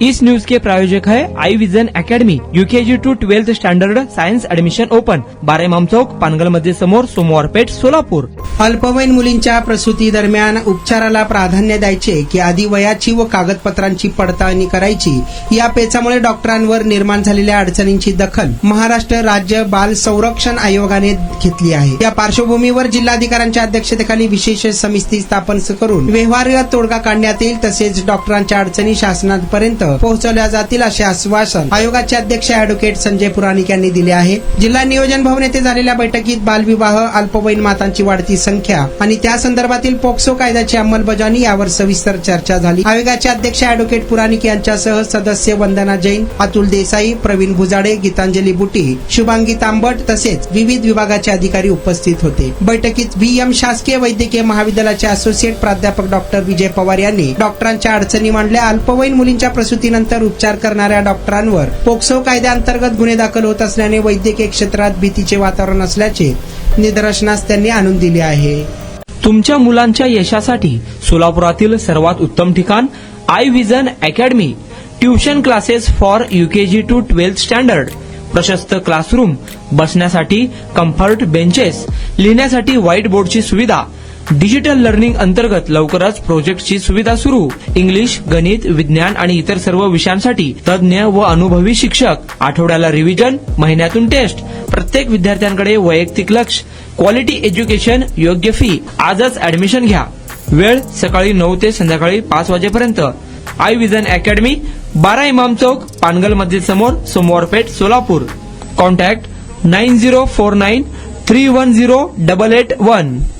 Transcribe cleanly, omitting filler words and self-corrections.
इस news के प्रायोजक है Aai vision academy, UKG to 12th standard science admission open, 12 Imam Chowk, Pangal मध्ये समोर, सोमवार पेठ, सोलापूर. अल्पवयीन मुलींच्या प्रसूती दरम्यान उपचाराला प्राधान्य द्यायचे की आधी वयाची व कागदपत्रांची पडताळणी करायची, या पेचामुळे डॉक्टरांवर निर्माण झालेल्या अडचणींची दखल महाराष्ट्र राज्य बाल संरक्षण आयोगाने घेतली आहे. या पार्श्वभूमीवर जिल्हाधिकाऱ्यांच्या अध्यक्षतेखाली विशेष समिती स्थापन करून व्यवहार्य तोडगा काढण्यात येईल, तसेच डॉक्टरांच्या अडचणी शासनापर्यंत पोहोचवल्या जातील असे आश्वासन आयोगाचे अध्यक्ष अॅडव्होकेट संजय पुराणिक यांनी दिले आहे. जिल्हा नियोजन भवन येथे झालेल्या बैठकीत बालविवाह, अल्पवयीन मातांची वाढती संख्या आणि त्या संदर्भातील पोक्सो कायद्याची अंमलबजावणी यावर सविस्तर चर्चा झाली. आयोगाचे अध्यक्ष अॅडव्होकेट पुराणिक यांच्यासह सदस्य वंदना जैन, अतुल देसाई, प्रवीण भुजाडे, गीतांजली बुटी, शुभांगी तांबट तसेच विविध विभागाचे अधिकारी उपस्थित होते. बैठकीत VM शासकीय वैद्यकीय महाविद्यालयाचे असोसिएट प्राध्यापक डॉक्टर विजय पवार यांनी डॉक्टरांच्या अडचणी मांडल्या. अल्पवयीन मुलींच्या प्रसूतीनंतर उपचार करणाऱ्या डॉक्टरांवर पोक्सो कायद्याअंतर्गत गुन्हे दाखल होत असल्याने वैद्यकीय क्षेत्रात भीतीचे वातावरण असल्याचे निदर्शनास त्यांनी आणून दिले आहे. तुमच्या मुलांच्या यशासाठी सोलापुरातील सर्वात उत्तम ठिकाण Aai vision academy. Tuition classes for UKG to 12th standard, प्रशस्त क्लासरूम, बसण्यासाठी कम्फर्ट बेंचेस, लिहिण्यासाठी व्हाईट बोर्डची सुविधा, डिजिटल लर्निंग अंतर्गत लवकरच प्रोजेक्टची सुविधा सुरू. इंग्लिश, गणित, विज्ञान आणि इतर सर्व विषयांसाठी तज्ञ व अनुभवी शिक्षक, आठवड्याला रिव्हिजन, महिन्यातून टेस्ट, प्रत्येक विद्यार्थ्यांकडे वैयक्तिक लक्ष, क्वालिटी एज्युकेशन, योग्य फी. आजच ऍडमिशन घ्या. वेळ सकाळी 9 ते संध्याकाळी 5 वाजेपर्यंत. आई विजन अकॅडमी, 12 इमाम चौक, पानगल मध्ये समोर, सोमवार पेठ, सोलापूर. कॉन्टॅक्ट 9049310881.